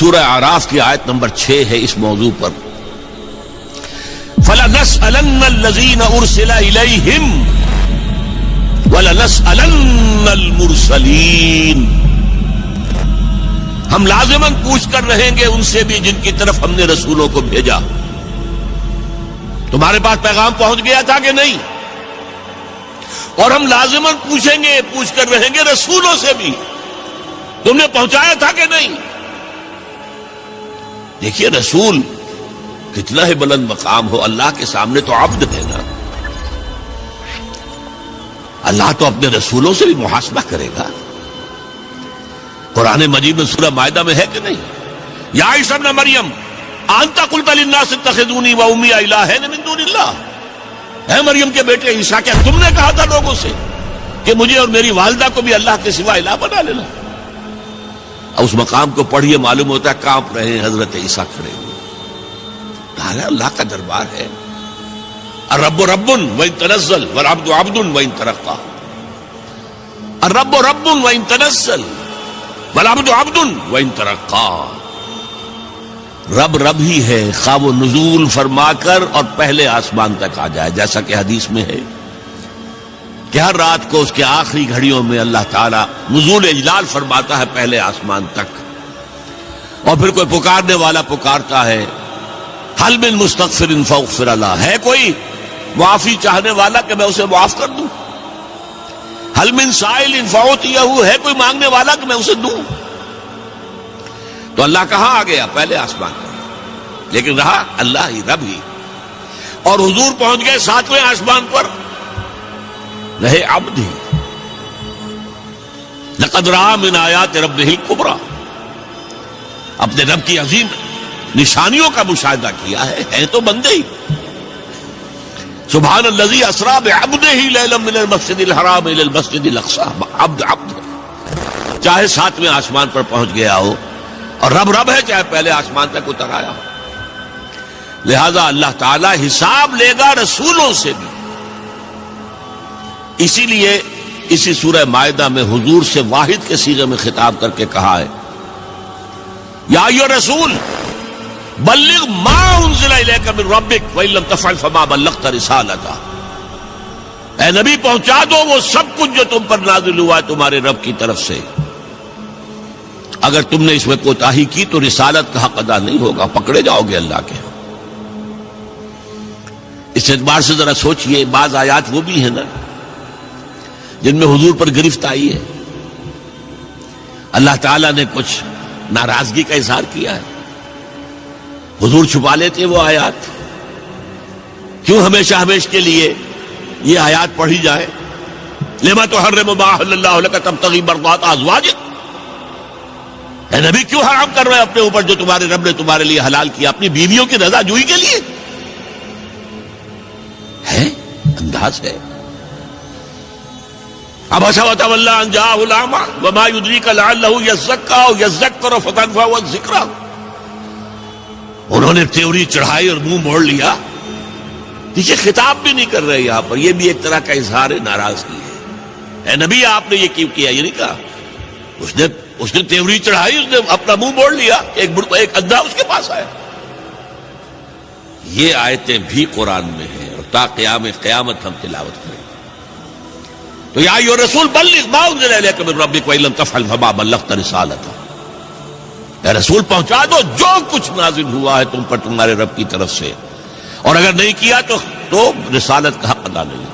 سورہ اعراف کی آیت نمبر 6 ہے اس موضوع پر. فَلَنَسْأَلَنَّ الَّذِينَ أُرْسِلَ إِلَيْهِمْ وَلَنَسْأَلَنَّ الْمُرْسَلِينَ. ہم لازماً پوچھ کر رہیں گے ان سے بھی جن کی طرف ہم نے رسولوں کو بھیجا. تمہارے پاس پیغام پہنچ گیا تھا کہ نہیں؟ اور ہم لازماً پوچھیں گے، پوچھ کر رہیں گے رسولوں سے بھی، تم نے پہنچایا تھا کہ نہیں؟ دیکھیے رسول کتنا ہی بلند مقام ہو، اللہ کے سامنے تو عبد ہے نا. اللہ تو اپنے رسولوں سے بھی محاسبہ کرے گا. قرآن مجید میں سورہ مائدہ میں ہے کہ نہیں؟ یا عیسی ابن مریم انت قلت للناس اتخذونی وامی الہین من دون اللہ. اے مریم کے بیٹے عیسیٰ، کیا تم نے کہا تھا لوگوں سے کہ مجھے اور میری والدہ کو بھی اللہ کے سوا الہ بنا لینا؟ اس مقام کو پڑھیے، معلوم ہوتا ہے کانپ رہے ہیں حضرت عیسیٰ کھڑے ہوئے. اللہ کا دربار ہے. الرب رب وان تنزل والعبد عبد وان ترقى. الرب رب وان تنزل والعبد عبد وان ترقى. رب رب ہی ہے، خواہ وہ نزول فرما کر اور پہلے آسمان تک آ جائے، جیسا کہ حدیث میں ہے کہ ہر رات کو اس کے آخری گھڑیوں میں اللہ تعالیٰ نزول اجلال فرماتا ہے پہلے آسمان تک. اور پھر کوئی پکارنے والا پکارتا ہے حل من مستغفر فاغفر له. ہے کوئی معافی چاہنے والا کہ میں اسے معاف کر دوں؟ حل من سائل فاعطیہ. ہے کوئی مانگنے والا کہ میں اسے دوں؟ تو اللہ کہاں آ گیا؟ پہلے آسمان پر. لیکن رہا اللہ ہی، رب ہی. اور حضور پہنچ گئے 7ویں آسمان پر، رہے عبد ہی. لقد رأى من آیات ربہ الکبریٰ. اپنے رب کی عظیم نشانیوں کا مشاہدہ کیا ہے. ہیں تو بندے ہی. سبحان الذی اسریٰ بعبدہ لیلا من المسجد الحرام الی المسجد الاقصی. عبد عبد چاہے 7ویں آسمان پر پہنچ گیا ہو، اور رب رب ہے چاہے پہلے آسمان تک اتر آیا ہو. لہذا اللہ تعالی حساب لے گا رسولوں سے بھی. اسی لیے اسی سورہ مائدہ میں حضور سے واحد کے صیغے میں خطاب کر کے کہا ہے یا ایھا الرسول بلغ ما انزل الیک من ربک وان لم تفعل فما بلغت رسالتہ. اے نبی پہنچا دو وہ سب کچھ جو تم پر نازل ہوا ہے تمہارے رب کی طرف سے. اگر تم نے اس میں کوتاہی کی تو رسالت کا حق ادا نہیں ہوگا، پکڑے جاؤ گے اللہ کے. اس اعتبار سے ذرا سوچئے، بعض آیات وہ بھی ہیں نا جن میں حضور پر گرفت آئی ہے. اللہ تعالیٰ نے کچھ ناراضگی کا اظہار کیا ہے. حضور چھپا لیتے وہ آیات. کیوں ہمیشہ ہمیشہ کے لیے یہ آیات پڑھی جائے؟ لما تحرم ما احل اللہ لک تبتغی مرضات ازواجک. اے نبی کیوں حرام کر رہے اپنے اوپر جو تمہارے رب نے تمہارے لیے حلال کیا اپنی بیویوں کی رضا جوئی کے لیے؟ ہے انداز ہے. عبس وتولی ان جاءہ الاعمی وما یدریک لعلہ یزکی او یذکر فتنفعہ الذکریٰ. انہوں نے تیوری چڑھائی اور منہ موڑ لیا. دیکھیے خطاب بھی نہیں کر رہے یہاں پر، یہ بھی ایک طرح کا اظہار ناراضگی ہے. اے نبی آپ نے یہ کیوں کیا؟ یہ نہیں کہا. اس نے تیوری چڑھائی، اس نے اپنا منہ موڑ لیا. ایک اندھا اس کے پاس آیا. یہ آیتیں بھی قرآن میں ہیں اور تا قیامت ہم تلاوت کریں. تو یا ایھا الرسول بلغ ما انزل الیک من ربک وان لم تفعل فما بلغت رسالتہ. اے رسول پہنچا دو جو کچھ نازل ہوا ہے تم پر تمہارے رب کی طرف سے، اور اگر نہیں کیا تو رسالت کا حق ادا نہیں.